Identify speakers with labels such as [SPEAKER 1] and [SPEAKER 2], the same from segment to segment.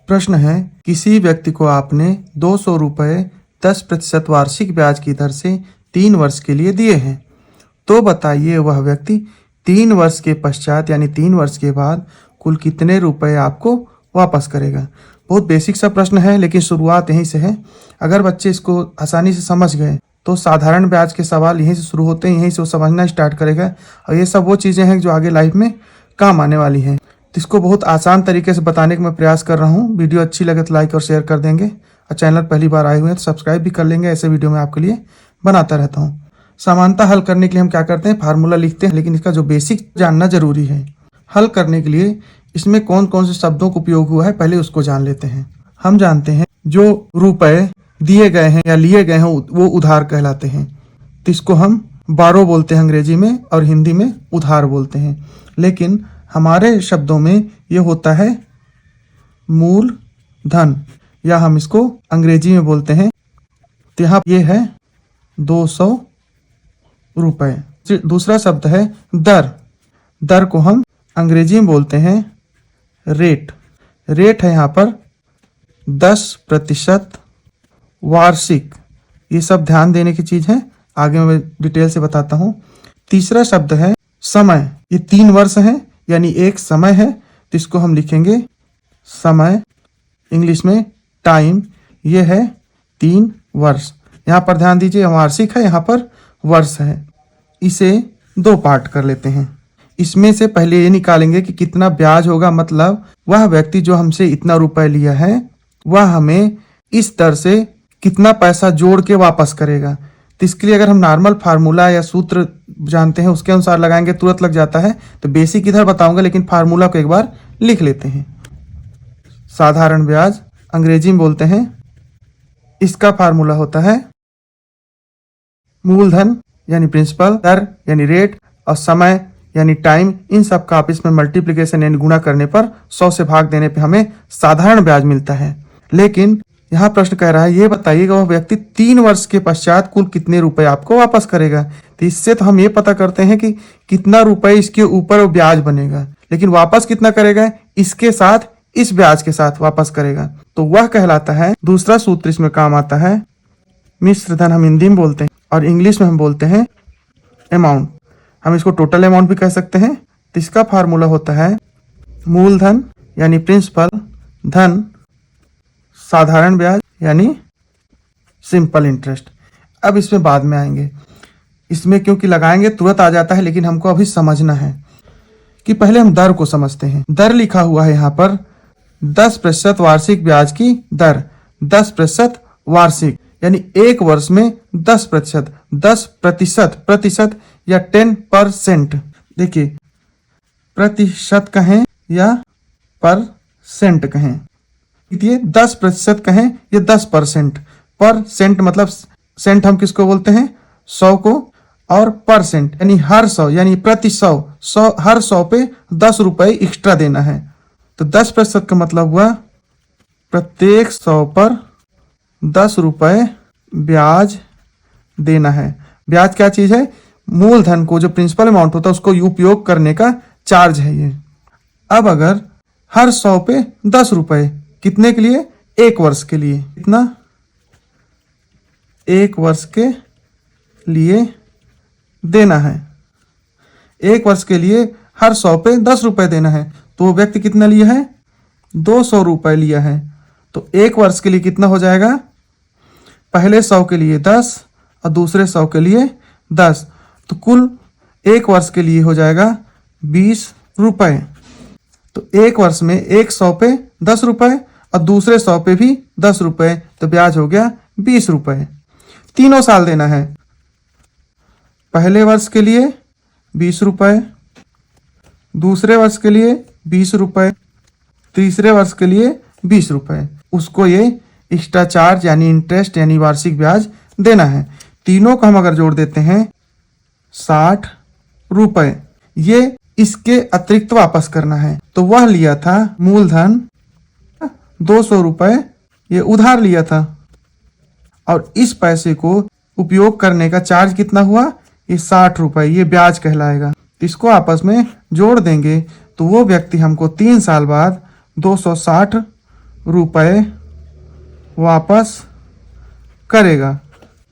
[SPEAKER 1] प्रश्न है, किसी व्यक्ति को आपने 200 रुपये 10% वार्षिक ब्याज की दर से 3 वर्ष के लिए दिए हैं, तो बताइए वह व्यक्ति 3 वर्ष के पश्चात यानी 3 वर्ष के बाद कुल कितने रुपए आपको वापस करेगा। बहुत बेसिक सा प्रश्न है, लेकिन शुरुआत यहीं से है। अगर बच्चे इसको आसानी से समझ गए तो साधारण ब्याज के सवाल यहीं से शुरू होते हैं, यहीं से वो समझना स्टार्ट करेगा और ये सब वो चीज़ें हैं जो आगे लाइफ में काम आने वाली हैं। तो इसको बहुत आसान तरीके से बताने का मैं प्रयास कर रहा हूँ। वीडियो अच्छी लगे तो लाइक और शेयर कर देंगे और चैनल पहली बार आए हुए हैं तो सब्सक्राइब भी कर लेंगे। ऐसे वीडियो मैं आपके लिए बनाता रहता हूँ। समानता हल करने के लिए हम क्या करते हैं, फार्मूला लिखते हैं, लेकिन इसका जो बेसिक जानना जरूरी है। हल करने के लिए इसमें कौन कौन से शब्दों का उपयोग हुआ है पहले उसको जान लेते हैं। हम जानते हैं जो रुपए दिए गए हैं या लिए गए हैं वो उधार कहलाते हैं, तो इसको हम बारो बोलते हैं अंग्रेजी में और हिंदी में उधार बोलते हैं। लेकिन हमारे शब्दों में ये होता है मूल धन, या हम इसको अंग्रेजी में बोलते हैं, तो यहाँ ये है 200 रुपये। दूसरा शब्द है दर। दर को हम अंग्रेजी में बोलते हैं रेट। रेट है यहाँ पर 10% वार्षिक। ये सब ध्यान देने की चीज है, आगे मैं डिटेल से बताता हूँ। तीसरा शब्द है समय। ये 3 वर्ष है यानी एक समय है, तो इसको हम लिखेंगे समय, इंग्लिश में टाइम। ये है 3 वर्ष। यहाँ पर ध्यान दीजिए, वार्षिक है, यहाँ पर वर्ष है। इसे 2 पार्ट कर लेते हैं। इसमें से पहले ये निकालेंगे कि कितना ब्याज होगा, मतलब वह व्यक्ति जो हमसे इतना रुपए लिया है वह हमें इस दर से कितना पैसा जोड़ के वापस करेगा। तो इसके लिए अगर हम नॉर्मल फार्मूला या सूत्र जानते हैं उसके अनुसार लगाएंगे तुरंत लग जाता है। तो बेसिक इधर बताऊंगा, लेकिन फार्मूला को एक बार लिख लेते हैं। साधारण ब्याज अंग्रेजी में बोलते हैं, इसका फार्मूला होता है मूलधन यानी प्रिंसिपल, दर यानी रेट और समय यानी टाइम। इन सब का आपस में मल्टीप्लिकेशन यानी गुणा करने पर 100 से भाग देने पे हमें साधारण ब्याज मिलता है। लेकिन यहाँ प्रश्न कह रहा है, ये बताइएगा वह व्यक्ति 3 वर्ष के पश्चात कुल कितने रुपए आपको वापस करेगा। तो इससे तो हम ये पता करते हैं कि कितना रुपए इसके ऊपर ब्याज बनेगा, लेकिन वापस कितना करेगा, इसके साथ इस ब्याज के साथ वापस करेगा, तो वह कहलाता है। दूसरा सूत्र इसमें काम आता है मिश्र धन, हम हिंदी में बोलते हैं और इंग्लिश में हम बोलते हैं अमाउंट। हम इसको टोटल अमाउंट भी कह सकते हैं। तो इसका फार्मूला होता है मूलधन यानी प्रिंसिपल, धन साधारण ब्याज यानी सिंपल इंटरेस्ट। अब इसमें बाद में आएंगे, इसमें क्योंकि लगाएंगे तुरंत आ जाता है, लेकिन हमको अभी समझना है कि पहले हम दर को समझते हैं। दर लिखा हुआ है यहाँ पर 10% वार्षिक ब्याज की दर। 10% वार्षिक यानी एक वर्ष में 10%, 10% या 10%। देखिए, प्रतिशत कहें या परसेंट कहें, ये 10% कहें या 10%। परसेंट मतलब सेंट हम किसको बोलते हैं, 100 को, और परसेंट यानी हर 100 यानी प्रति 100 हर 100 पे 10 रुपए एक्स्ट्रा देना है। तो 10% का मतलब हुआ प्रत्येक 100 पर 10 रुपए ब्याज देना है। ब्याज क्या चीज है, मूलधन को जो प्रिंसिपल अमाउंट होता है उसको उपयोग करने का चार्ज है ये। अब अगर हर 100 पे 10 रुपए, कितने के लिए, 1 वर्ष के लिए, कितना, 1 वर्ष के लिए देना है। 1 वर्ष के लिए हर 100 पे 10 रुपए देना है, तो वो व्यक्ति कितना लिया है, 200 रुपए लिया है। तो 1 वर्ष के लिए कितना हो जाएगा, पहले 100 के लिए 10 और दूसरे 100 के लिए 10, तो कुल 1 वर्ष के लिए हो जाएगा 20 रुपए। तो 1 वर्ष में एक 100 पे 10 रुपए और दूसरे 100 पे भी 10 रुपए, तो ब्याज हो गया 20 रुपए। 3 साल देना है, पहले वर्ष के लिए 20 रुपए, दूसरे वर्ष के लिए 20 रुपए, तीसरे वर्ष के लिए 20 रुपए। उसको ये एक्स्ट्रा चार्ज यानी इंटरेस्ट यानी वार्षिक ब्याज देना है। तीनों को हम अगर जोड़ देते हैं 60 रुपए, ये इसके अतिरिक्त वापस करना है। तो वह लिया था मूलधन 200 रुपए, ये उधार लिया था, और इस पैसे को उपयोग करने का चार्ज कितना हुआ, ये 60 रुपए, ये ब्याज कहलाएगा। इसको आपस में जोड़ देंगे तो वो व्यक्ति हमको 3 साल बाद 260 रुपए वापस करेगा।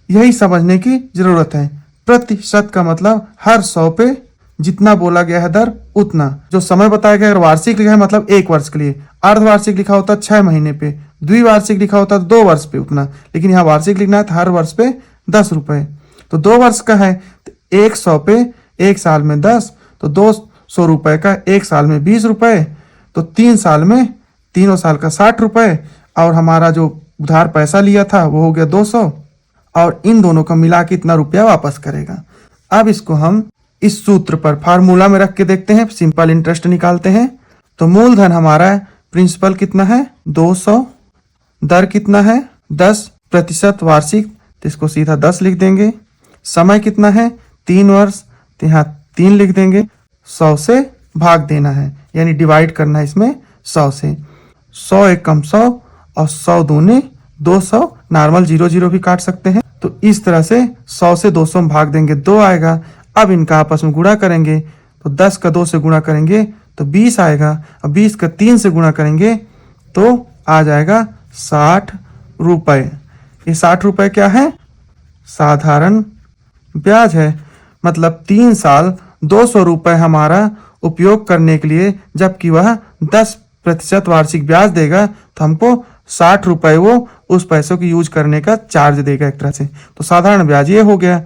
[SPEAKER 1] यही समझने की जरूरत है। प्रतिशत का मतलब हर 100 पे जितना बोला गया है दर उतना। जो समय बताया गया, अगर वार्षिक लिखा है मतलब 1 वर्ष के लिए, अर्धवार्षिक लिखा होता 6 महीने पे, द्विवार्षिक लिखा होता 2 वर्ष पे उतना, लेकिन यहाँ वार्षिक लिखना है तो हर वर्ष पे 10 रुपए। तो 2 वर्ष का है तो 100 पे 1 साल में 10, तो 200 रुपए का 1 साल में 20 रुपए, तो 3 साल में, तीनों साल का 60 रुपए, और हमारा जो उधार पैसा लिया था वो हो गया 200, और इन दोनों का मिला के इतना रुपया वापस करेगा। अब इसको हम इस सूत्र पर फार्मूला में रख के देखते हैं, सिंपल इंटरेस्ट निकालते हैं। तो मूलधन हमारा प्रिंसिपल कितना है 200, दर कितना है 10% वार्षिक, तो इसको सीधा 10 लिख देंगे। समय कितना है 3 वर्ष, तो यहाँ 3 लिख देंगे। 100 से भाग देना है, यानी डिवाइड करना है इसमें 100 से। 100 एकम 100 और 100 दूने 200, नॉर्मल 0 भी काट सकते हैं। तो इस तरह से 100 से 200 में भाग देंगे 2 आएगा। अब इनका आपस में गुणा करेंगे तो 10 का 2 से गुणा करेंगे तो 20 आएगा, और 20 का 3 से गुणा करेंगे तो आ जाएगा 60 रुपए। ये 60 रुपए क्या है, साधारण ब्याज है। मतलब 3 साल 200 रुपए हमारा उपयोग करने के लिए, जबकि वह 10% वार्षिक ब्याज देगा, तो हमको 60 रुपए वो उस पैसों की यूज करने का चार्ज देगा एक तरह से। तो साधारण ब्याज ये हो गया।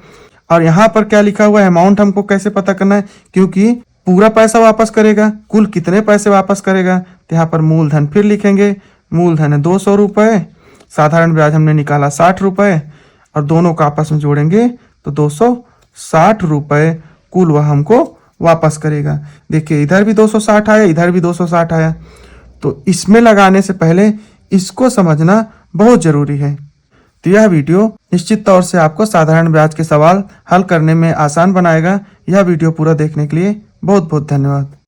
[SPEAKER 1] और यहाँ पर क्या लिखा हुआ है, अमाउंट हमको कैसे पता करना है, क्योंकि पूरा पैसा वापस करेगा, कुल कितने पैसे वापस करेगा। तो यहाँ पर मूलधन फिर लिखेंगे, मूलधन है 200 रुपए, साधारण ब्याज हमने निकाला 60 रुपए, और दोनों का आपस में जोड़ेंगे तो 260 रुपए कुल वह हमको वापस करेगा। देखिए इधर भी 260 आया, इधर भी 260 आया। तो इसमें लगाने से पहले इसको समझना बहुत जरूरी है। तो यह वीडियो निश्चित तौर से आपको साधारण ब्याज के सवाल हल करने में आसान बनाएगा। यह वीडियो पूरा देखने के लिए बहुत बहुत धन्यवाद।